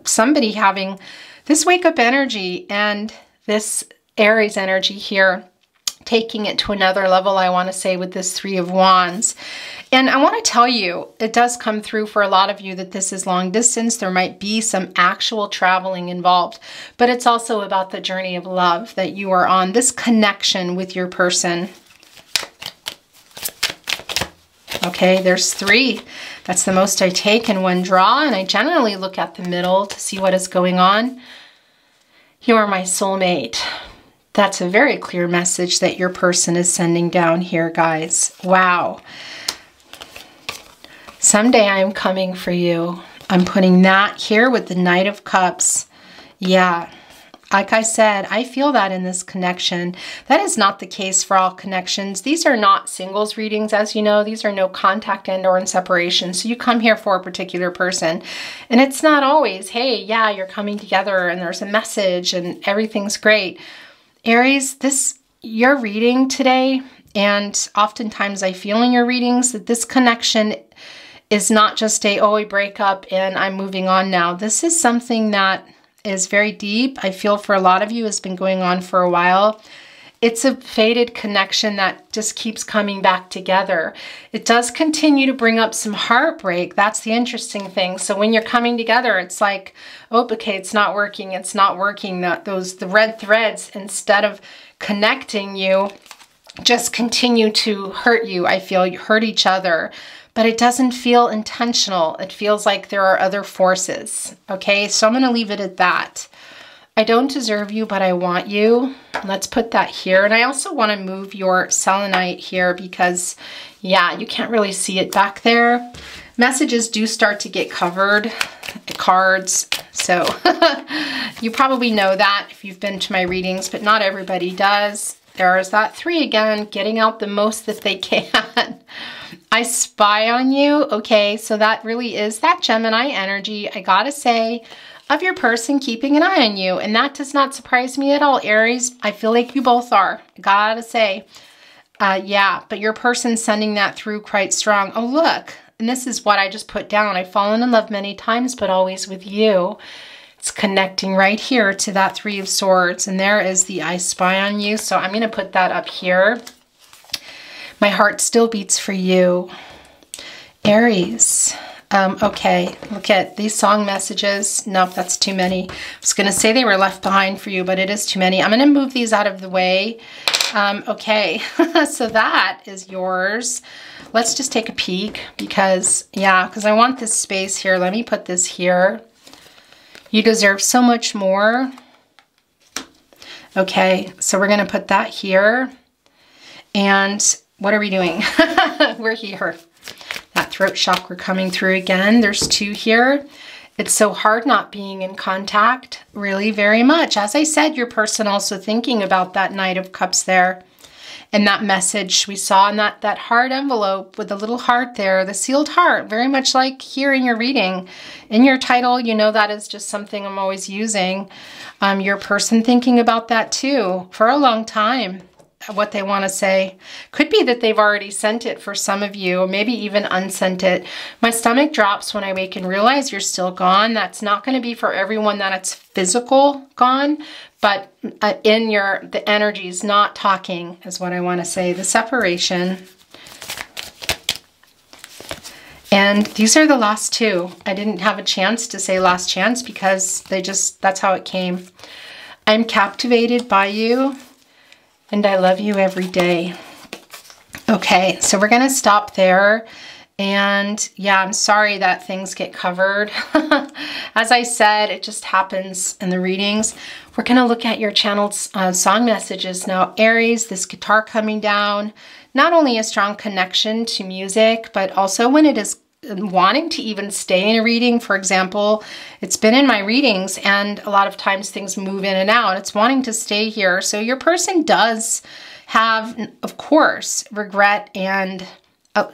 somebody having this wake up energy and this Aries energy here, taking it to another level, I want to say, with this Three of Wands. And I want to tell you, it does come through for a lot of you that this is long distance. There might be some actual traveling involved, but it's also about the journey of love that you are on, this connection with your person. Okay, there's 3. That's the most I take in one draw, and I generally look at the middle to see what is going on. You are my soulmate. That's a very clear message that your person is sending down here, guys. Wow. Someday I'm coming for you. I'm putting that here with the Knight of Cups. Yeah. Like I said, I feel that in this connection. That is not the case for all connections. These are not singles readings, as you know. These are no contact and or in separation. So you come here for a particular person. And it's not always, hey, yeah, you're coming together and there's a message and everything's great. Aries, your reading today, and oftentimes I feel in your readings that this connection is not just we break up and I'm moving on now. This is something that is very deep. I feel for a lot of you has been going on for a while. It's a faded connection that just keeps coming back together. It does continue to bring up some heartbreak. That's the interesting thing. So when you're coming together, it's like, oh, okay, it's not working. It's not working. The red threads, instead of connecting you, just continue to hurt you. I feel you hurt each other. But it doesn't feel intentional. It feels like there are other forces. Okay, so I'm going to leave it at that. I don't deserve you, but I want you. Let's put that here. And I also want to move your selenite here because, yeah, you can't really see it back there. Messages do start to get covered, cards. So you probably know that if you've been to my readings, but not everybody does. There's that 3 again, getting out the most that they can. I spy on you. Okay, so that really is that Gemini energy, I gotta say, of your person keeping an eye on you. And that does not surprise me at all, Aries. I feel like you both are, gotta say. Yeah, but your person's sending that through quite strong. Oh, look, and this is what I just put down. I've fallen in love many times, but always with you. It's connecting right here to that 3 of Swords. And there is the I spy on you. So I'm gonna put that up here. My heart still beats for you. Aries. Okay, look at these song messages. Nope, that's too many. I was going to say they were left behind for you, but it is too many. I'm going to move these out of the way. Okay, so that is yours. Let's just take a peek because I want this space here. Let me put this here. You deserve so much more. Okay, so we're going to put that here. And what are we doing? We're here. That throat chakra coming through again. There's 2 here. It's so hard not being in contact, really, very much. As I said, your person also thinking about that Knight of Cups there. And that message we saw in that heart envelope with the little heart there, the sealed heart, very much like here in your reading. In your title, you know that is just something I'm always using. Your person thinking about that too for a long time. What they want to say. Could be that they've already sent it for some of you, maybe even unsent it. My stomach drops when I wake and realize you're still gone. That's not going to be for everyone that it's physical gone, but in the energies not talking is what I want to say. The separation. And these are the last 2. I didn't have a chance to say last chance because that's how it came. I'm captivated by you. And I love you every day. Okay, so we're going to stop there. And yeah, I'm sorry that things get covered. As I said, it just happens in the readings. We're going to look at your channeled song messages now. Aries, this guitar coming down, not only a strong connection to music, but also when it is wanting to even stay in a reading. For example, it's been in my readings and a lot of times things move in and out. It's wanting to stay here. So your person does have, of course, regret and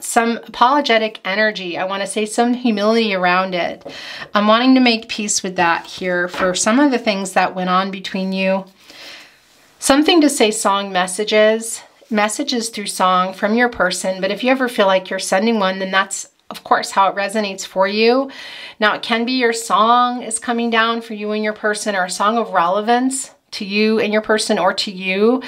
some apologetic energy. I want to say some humility around it. I'm wanting to make peace with that here for some of the things that went on between you. Something to say song messages through song from your person. But if you ever feel like you're sending one, then that's of course how it resonates for you. Now it can be your song is coming down for you and your person, or a song of relevance to you and your person, or to you.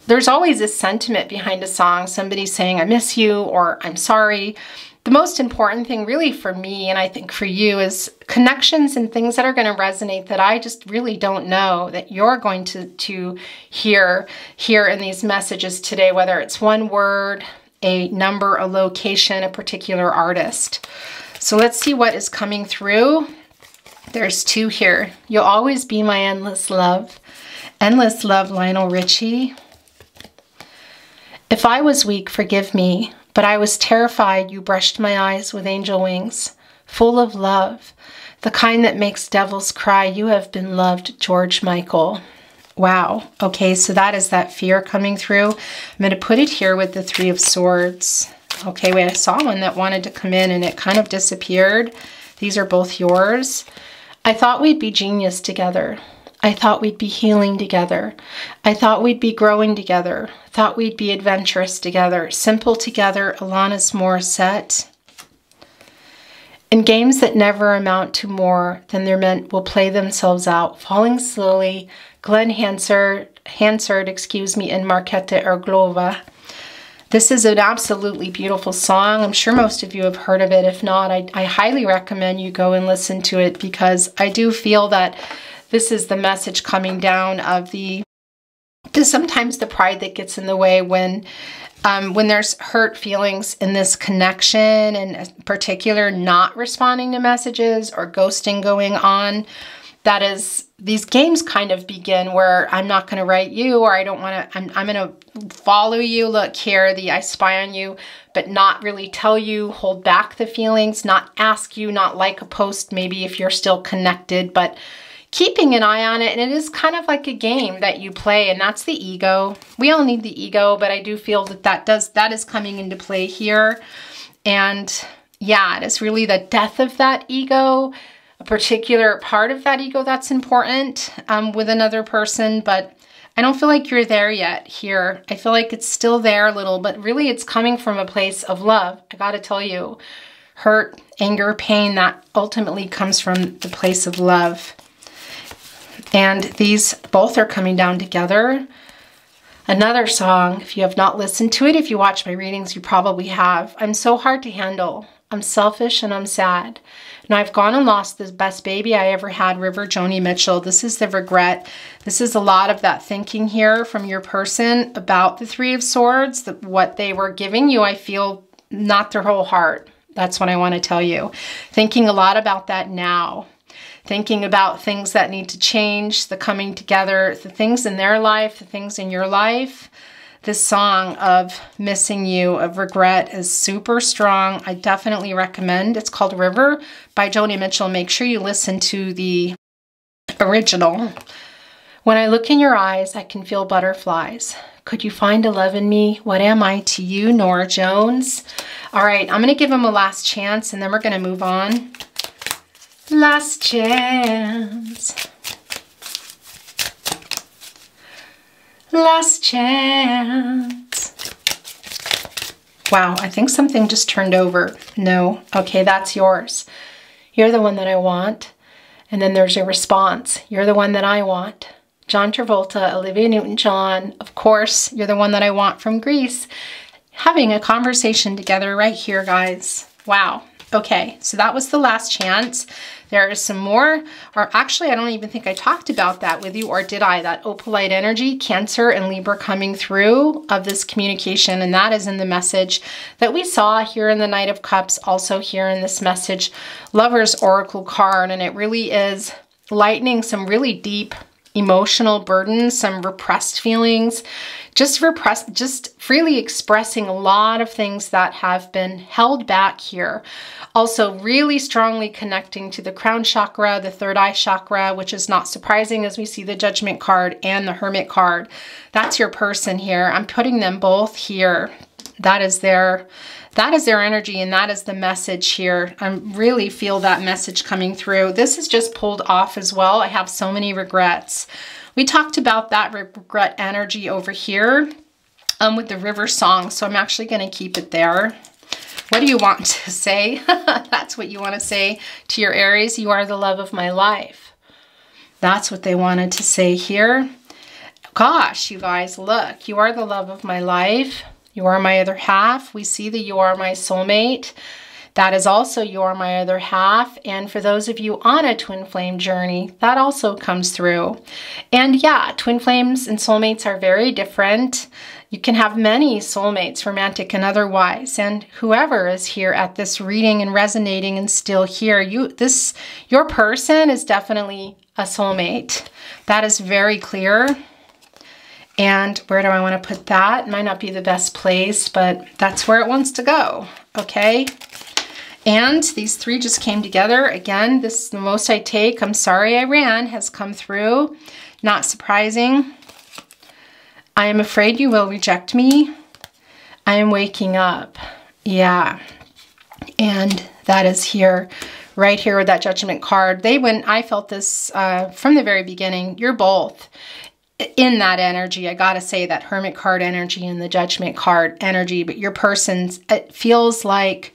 There's always a sentiment behind a song. Somebody saying, I miss you, or I'm sorry. The most important thing really for me, and I think for you, is connections and things that are going to resonate that I just really don't know that you're going to hear in these messages today, whether it's one word, a number, a location, a particular artist. So let's see what is coming through. There's two here. You'll always be my endless love. Endless love, Lionel Richie. If I was weak, forgive me, but I was terrified you brushed my eyes with angel wings, full of love, the kind that makes devils cry. You have been loved, George Michael. Wow. Okay, so that is that fear coming through. I'm going to put it here with the Three of Swords. Okay, wait, I saw one that wanted to come in and it kind of disappeared. These are both yours. I thought we'd be genius together. I thought we'd be healing together. I thought we'd be growing together. I thought we'd be adventurous together. Simple together, Alanis Morissette. In games that never amount to more than they're meant will play themselves out, falling slowly, Glenn Hansard, and Marketa Erglova. This is an absolutely beautiful song. I'm sure most of you have heard of it. If not, I highly recommend you go and listen to it, because I do feel that this is the message coming down of sometimes the pride that gets in the way when there's hurt feelings in this connection, and in particular not responding to messages or ghosting going on. That is, these games kind of begin where I'm not going to write you, or I don't want to, I'm going to follow you. Look here, I spy on you, but not really tell you, hold back the feelings, not ask you, not like a post, maybe if you're still connected, but keeping an eye on it. And it is kind of like a game that you play, and that's the ego. We all need the ego, but I do feel that is coming into play here. And yeah, it is really the death of that ego, a particular part of that ego that's important with another person, but I don't feel like you're there yet here. I feel like it's still there a little, but really it's coming from a place of love. I gotta tell you, hurt, anger, pain, that ultimately comes from the place of love. And these both are coming down together. Another song, if you have not listened to it, if you watch my readings, you probably have. I'm so hard to handle. I'm selfish and I'm sad. Now I've gone and lost the best baby I ever had, River Joni Mitchell. This is the regret. This is a lot of that thinking here from your person about the Three of Swords, what they were giving you, I feel, not their whole heart. That's what I want to tell you. Thinking a lot about that now. Thinking about things that need to change, the coming together, the things in their life, the things in your life. This song of missing you, of regret, is super strong. I definitely recommend. It's called River by Joni Mitchell. Make sure you listen to the original. When I look in your eyes, I can feel butterflies. Could you find a love in me? What am I to you, Norah Jones? All right, I'm going to give him a last chance, and then we're going to move on. Last chance. Last chance. Wow, I think something just turned over. No. Okay, that's yours. You're the one that I want. And then there's your response. You're the one that I want. John Travolta, Olivia Newton-John. Of course, you're the one that I want from Greece. Having a conversation together right here, guys. Wow. Okay, so that was the last chance. There is some more, or actually, I don't even think I talked about that with you, or did I? That opalite energy, Cancer and Libra coming through of this communication, and that is in the message that we saw here in the Knight of Cups, also here in this message, Lover's Oracle card, and it really is lightening some really deep emotional burdens, some repressed feelings, just freely expressing a lot of things that have been held back here. Also really strongly connecting to the crown chakra, the third eye chakra, which is not surprising as we see the Judgment card and the Hermit card. That's your person here. I'm putting them both here. That is their energy, and that is the message here. I really feel that message coming through. This is just pulled off as well. I have so many regrets. We talked about that regret energy over here with the river song, so I'm actually going to keep it there. What do you want to say? That's what you want to say to your Aries. You are the love of my life. That's what they wanted to say here. Gosh, you guys, look, you are the love of my life. You are my other half. We see that you are my soulmate. That is also you are my other half. And for those of you on a twin flame journey, that also comes through. And yeah, twin flames and soulmates are very different. You can have many soulmates, romantic and otherwise. And whoever is here at this reading and resonating and still here, your person is definitely a soulmate. That is very clear. And where do I want to put that? It might not be the best place, but that's where it wants to go, okay? And these three just came together. Again, this is the most I take. I'm sorry I ran has come through. Not surprising. I am afraid you will reject me. I am waking up. Yeah. And that is here, right here with that Judgment card. I felt this from the very beginning. You're both in that energy. I gotta say, that Hermit card energy and the Judgment card energy, but your person's, it feels like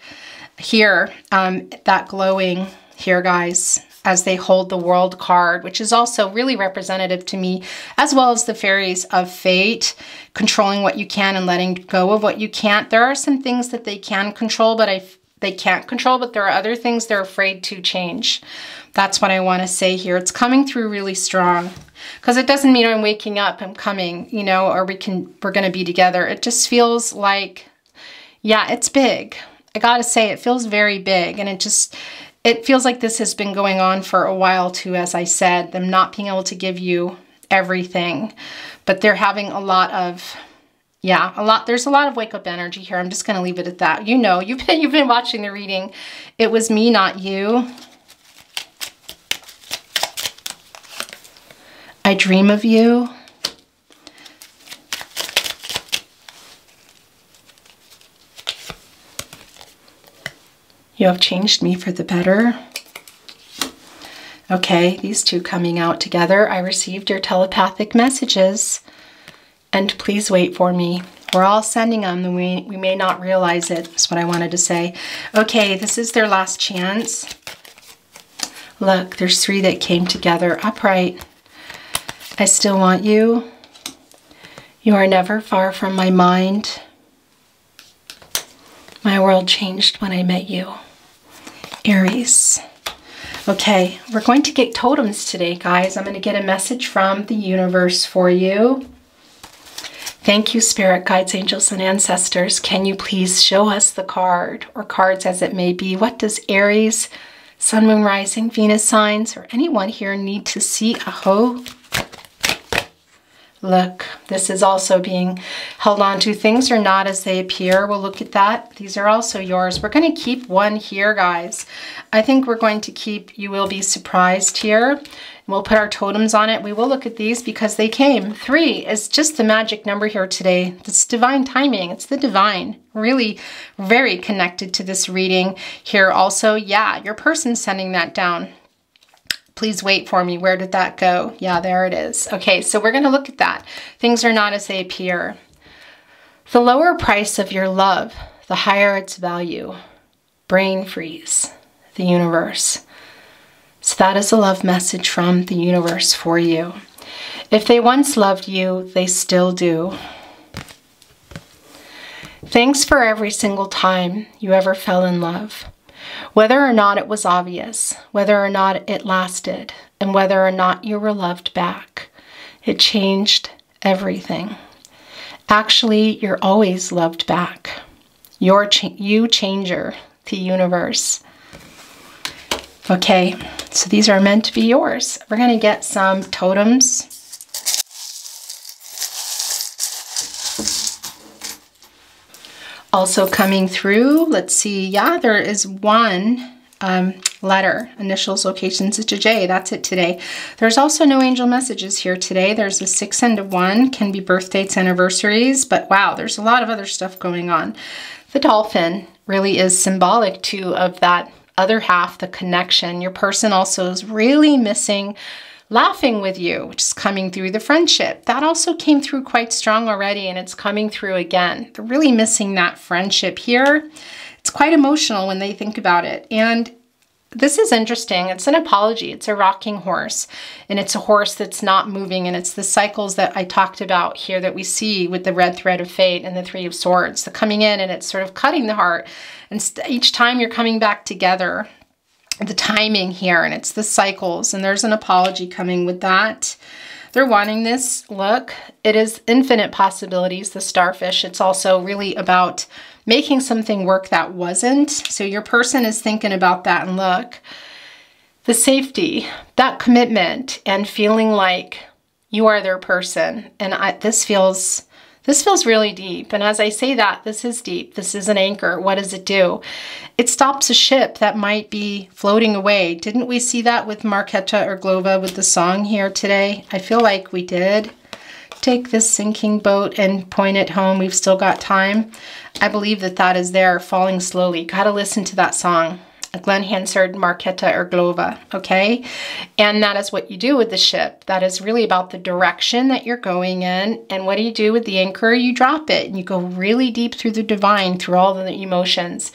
here, that glowing here, guys, as they hold the World card, which is also really representative to me, as well as the fairies of fate, controlling what you can and letting go of what you can't. There are some things that they can control, but they can't control, but there are other things they're afraid to change. That's what I want to say here. It's coming through really strong, because it doesn't mean I'm waking up, I'm coming, you know, or we're going to be together. It just feels like, yeah, it's big. I got to say, it feels very big, and it feels like this has been going on for a while too, as I said, them not being able to give you everything, but they're having a lot of, yeah, there's a lot of wake up energy here. I'm just going to leave it at that. You know, you've been watching the reading. It was me, not you. I dream of you. You have changed me for the better. Okay, these two coming out together. I received your telepathic messages, and please wait for me. We're all sending them, and we may not realize it. That's what I wanted to say. Okay, this is their last chance. Look, there's three that came together upright. I still want you. You are never far from my mind. My world changed when I met you. Aries. Okay, we're going to get totems today, guys. I'm going to get a message from the universe for you. Thank you, spirit guides, angels, and ancestors. Can you please show us the card, or cards as it may be? What does Aries, Sun, Moon, Rising, Venus signs, or anyone here need to see? Aho. Look, this is also being held on to. Things are not as they appear. We'll look at that. These are also yours. We're going to keep one here, guys. I think we're going to keep You Will Be Surprised here. We'll put our totems on it. We will look at these because they came. 3 is just the magic number here today. It's divine timing. It's the divine. Really very connected to this reading here also. Yeah, your person's sending that down. Please wait for me. Where did that go? Yeah, there it is. Okay, so we're going to look at that. Things are not as they appear. The lower price of your love, the higher its value. Brain freeze, the universe. So that is a love message from the universe for you. If they once loved you, they still do. Thanks for every single time you ever fell in love. Whether or not it was obvious, whether or not it lasted, and whether or not you were loved back, it changed everything. Actually, you're always loved back. You changer, the universe. Okay, so these are meant to be yours. We're going to get some totems. Also coming through, let's see, yeah, there is one letter, initials, locations to J. That's it today. There's also no angel messages here today. There's a 6 and a 1, can be birth dates, anniversaries, but wow, there's a lot of other stuff going on. The dolphin really is symbolic too of that other half, the connection. Your person also is really missing laughing with you, which is coming through the friendship. That also came through quite strong already, and it's coming through again. They're really missing that friendship here. It's quite emotional when they think about it. And this is interesting. It's an apology. It's a rocking horse, and it's a horse that's not moving. And it's the cycles that I talked about here that we see with the red thread of fate and the 3 of swords. The coming in and it's sort of cutting the heart. And each time you're coming back together, the timing here, and it's the cycles. And there's an apology coming with that. They're wanting this. Look, it is infinite possibilities, the starfish. It's also really about making something work that wasn't. So your person is thinking about that, and look, the safety, that commitment, and feeling like you are their person. And this feels really deep. And as I say that, this is deep. This is an anchor. What does it do? It stops a ship that might be floating away. Didn't we see that with Markéta Irglová with the song here today? I feel like we did. Take this sinking boat and point it home. We've still got time. I believe that that is there, falling slowly. Got to listen to that song. Glen Hansard, Markéta Irglová, okay? And that is what you do with the ship. That is really about the direction that you're going in. And what do you do with the anchor? You drop it and you go really deep through the divine, through all the emotions.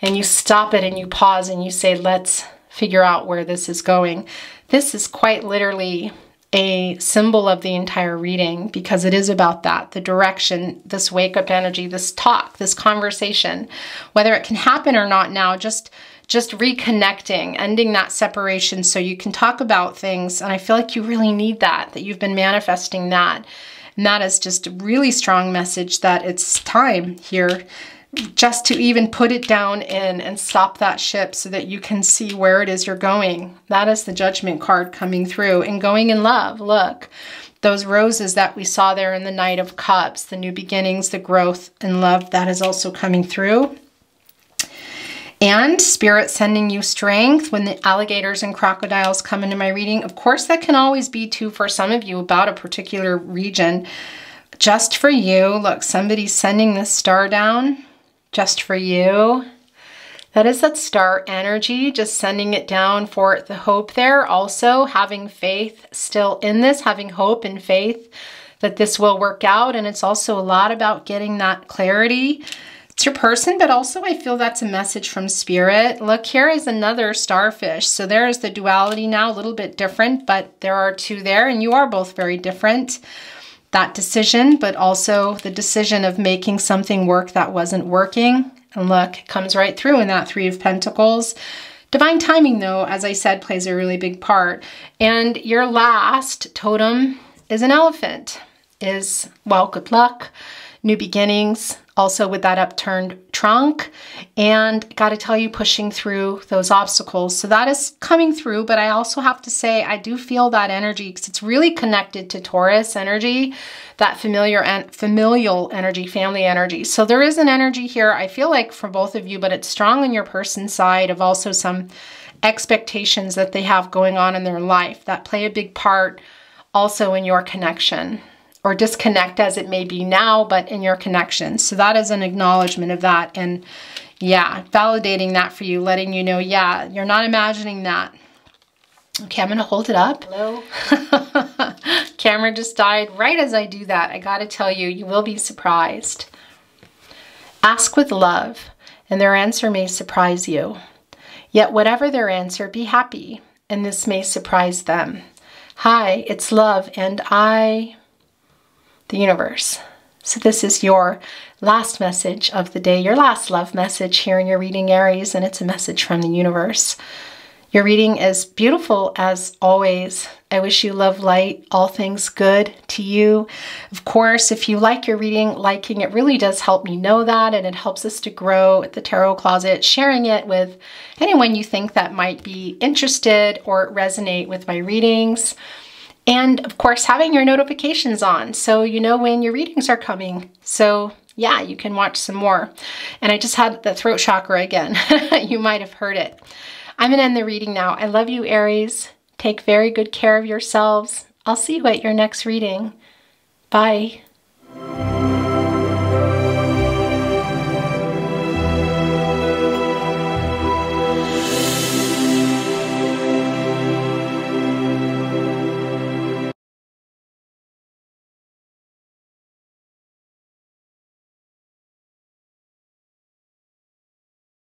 And you stop it and you pause and you say, let's figure out where this is going. This is quite literally a symbol of the entire reading, because it is about that, the direction, this wake-up energy, this talk, this conversation, whether it can happen or not now, just reconnecting, ending that separation so you can talk about things. And I feel like you really need that you've been manifesting that. And that is just a really strong message that it's time here just to even put it down in and stop that ship so that you can see where it is you're going. That is the Judgment card coming through, and going in love. Look, those roses that we saw there in the Knight of Cups, the new beginnings, the growth in love, that is also coming through. And Spirit sending you strength when the alligators and crocodiles come into my reading. Of course, that can always be too for some of you about a particular region. Just for you. Look, somebody's sending this star down. Just for you. That is that star energy, just sending it down for the hope there. Also having faith still in this, having hope and faith that this will work out. And it's also a lot about getting that clarity. It's your person, but also I feel that's a message from Spirit. Look, here is another starfish. So there is the duality now, a little bit different, but there are two there, and you are both very different. That decision, but also the decision of making something work that wasn't working. And look, it comes right through in that 3 of Pentacles. Divine timing, though, as I said, plays a really big part. And your last totem is an elephant. Well, good luck, new beginnings, also with that upturned trunk, and got to tell you, pushing through those obstacles. So that is coming through, but I also have to say, I do feel that energy because it's really connected to Taurus energy, that familial energy, family energy. So there is an energy here, I feel like, for both of you, but it's strong on your person's side of also some expectations that they have going on in their life that play a big part also in your connection. Or disconnect as it may be now, but in your connection. So that is an acknowledgement of that. And yeah, validating that for you, letting you know, yeah, you're not imagining that. Okay, I'm going to hold it up. Hello. Camera just died right as I do that. I got to tell you, you will be surprised. Ask with love, and their answer may surprise you. Yet whatever their answer, be happy, and this may surprise them. Hi, it's love, and the universe. So this is your last message of the day, your last love message here in your reading, Aries, and it's a message from the universe. Your reading is beautiful as always. I wish you love, light, all things good to you. Of course, if you like your reading, liking it really does help me know that, and it helps us to grow at the Tarot Closet, sharing it with anyone you think that might be interested or resonate with my readings. And of course, having your notifications on so you know when your readings are coming. So yeah, you can watch some more. And I just had the throat chakra again. You might have heard it. I'm going to end the reading now. I love you, Aries. Take very good care of yourselves. I'll see you at your next reading. Bye.